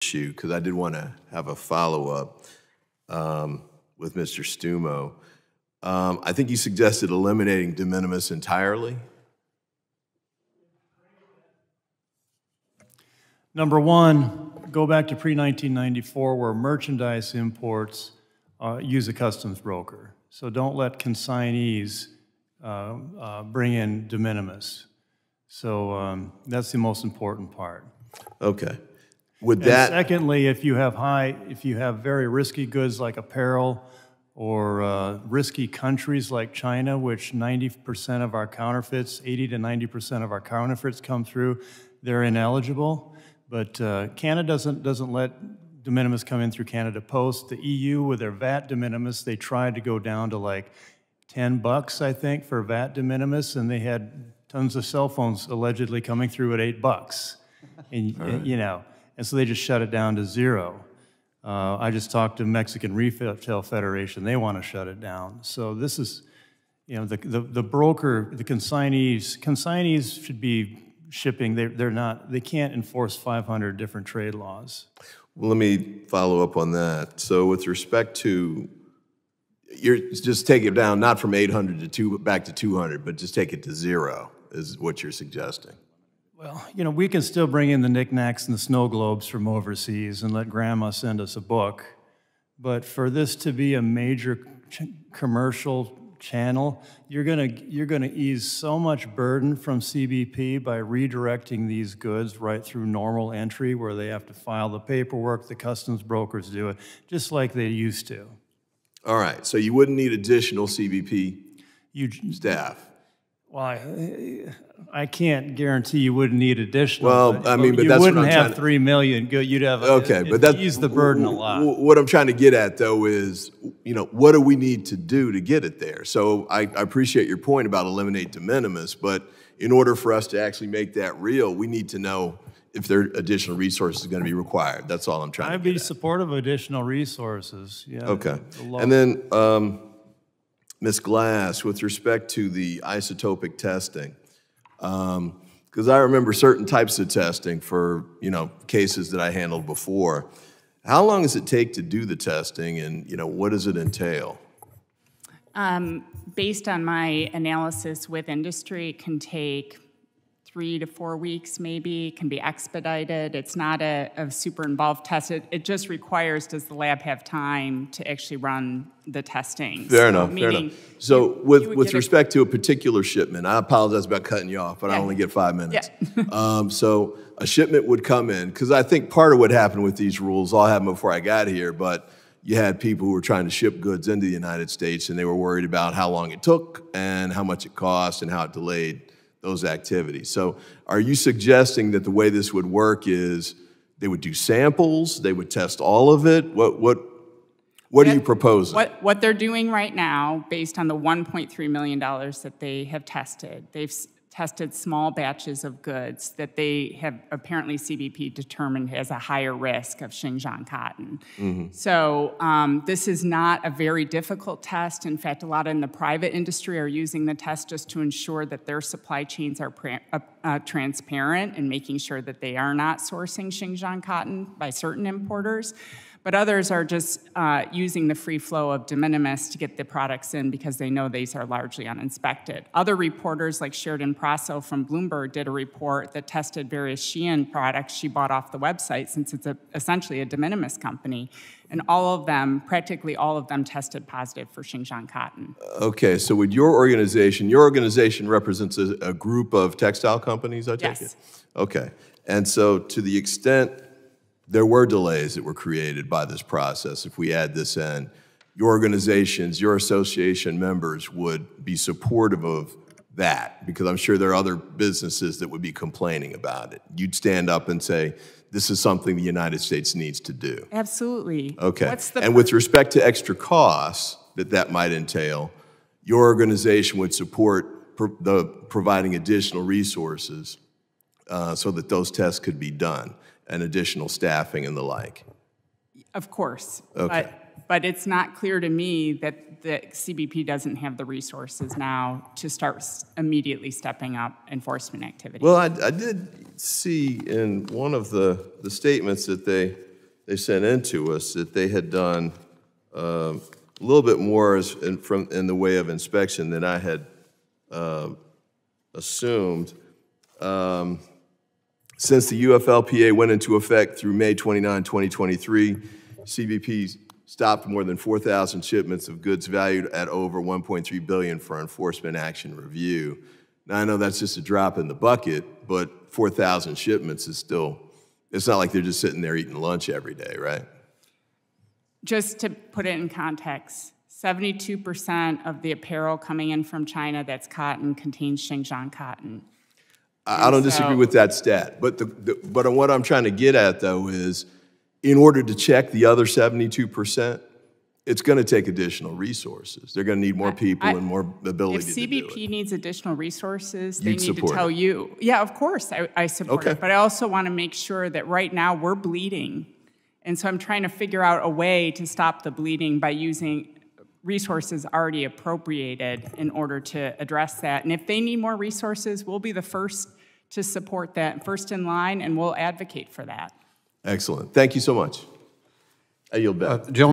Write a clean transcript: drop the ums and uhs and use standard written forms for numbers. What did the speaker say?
issue, because I did want to have a follow-up with Mr. Stumo. I think you suggested eliminating de minimis entirely. Number one, go back to pre-1994 where merchandise imports use a customs broker. So don't let consignees bring in de minimis. So that's the most important part. Okay. With that, secondly, if you have very risky goods like apparel or risky countries like China, which 90% of our counterfeits, 80 to 90% of our counterfeits come through, they're ineligible. But Canada doesn't let de minimis come in through Canada Post. The EU, with their VAT de minimis, they tried to go down to like $10, I think, for VAT de minimis, and they had tons of cell phones allegedly coming through at $8. And you know, and so they just shut it down to zero. I just talked to Mexican Retail Federation; they want to shut it down. So this is, you know, the broker, the consignees should be shipping. They can't enforce 500 different trade laws. well, let me follow up on that. So with respect to, you're just take it down, not from 800 to back to 200, but just take it to 0 is what you're suggesting. Well, you know, we can still bring in the knickknacks and the snow globes from overseas and let grandma send us a book. But for this to be a major commercial channel, you're gonna ease so much burden from CBP by redirecting these goods right through normal entry where they have to file the paperwork, the customs brokers do it, just like they used to. All right, so you wouldn't need additional CBP staff? Well, I can't guarantee you wouldn't need additional. Well, I mean, but you that's what I'm wouldn't trying have to, 3 million. You'd have okay, but that ease the burden a lot. What I'm trying to get at, though, is what do we need to do to get it there? So I appreciate your point about eliminate de minimis, but in order for us to actually make that real, we need to know if there are additional resources going to be required. That's all I'm trying to get at. I'd be supportive of additional resources. Yeah. Okay, and then Ms. Glass, with respect to the isotopic testing, because I remember certain types of testing for cases that I handled before. How long does it take to do the testing, and what does it entail? Based on my analysis with industry, it can take 3 to 4 weeks, maybe. It can be expedited. It's not a super involved test. It just requires, does the lab have time to actually run the testing? Fair enough. So with respect to a particular shipment, I apologize about cutting you off, but I only get 5 minutes. Yeah. So a shipment would come in, because I think part of what happened with these rules all happened before I got here, but you had people who were trying to ship goods into the United States, and they were worried about how long it took and how much it cost and how it delayed those activities. So are you suggesting that the way this would work is they would do samples, they would test all of it? What are you proposing? What they're doing right now, based on the $1.3 million that they have tested, they've tested small batches of goods that they have apparently CBP determined as a higher risk of Xinjiang cotton. Mm-hmm. So this is not a very difficult test. In fact, a lot in the private industry are using the test just to ensure that their supply chains are transparent and making sure that they are not sourcing Xinjiang cotton by certain importers. But others are just using the free flow of de minimis to get the products in because they know these are largely uninspected. Other reporters, like Sheridan Prasso from Bloomberg, did a report that tested various Shein products she bought off the website, since it's essentially a de minimis company. And all of them, practically all of them, tested positive for Xinjiang cotton. Okay, so with your organization represents a group of textile companies, I take it? Yes. Okay, and so to the extent there were delays that were created by this process, if we add this in, your organizations, your association members would be supportive of that, because I'm sure there are other businesses that would be complaining about it. You'd stand up and say, this is something the United States needs to do. Absolutely. Okay, and with respect to extra costs that might entail, your organization would support providing additional resources so that those tests could be done, and additional staffing and the like. Of course. Okay. But it's not clear to me that the CBP doesn't have the resources now to start immediately stepping up enforcement activities. Well, I did see in one of the statements that they they sent in to us that they had done a little bit more in the way of inspection than I had assumed. Since the UFLPA went into effect through May 29, 2023, CBP stopped more than 4,000 shipments of goods valued at over $1.3 billion for enforcement action review. Now, I know that's just a drop in the bucket, but 4,000 shipments is still, it's not like they're just sitting there eating lunch every day, right? Just to put it in context, 72% of the apparel coming in from China that's cotton contains Xinjiang cotton. I don't disagree with that stat, but but what I'm trying to get at, though, is in order to check the other 72%, it's going to take additional resources. They're going to need more people and more ability to do it. If CBP needs additional resources, they need to tell you. Yeah, of course, I support it. But I also want to make sure that right now we're bleeding. And so I'm trying to figure out a way to stop the bleeding by using resources already appropriated in order to address that. And if they need more resources, we'll be the first to support that, first in line, and we'll advocate for that. Excellent. Thank you so much. I yield back.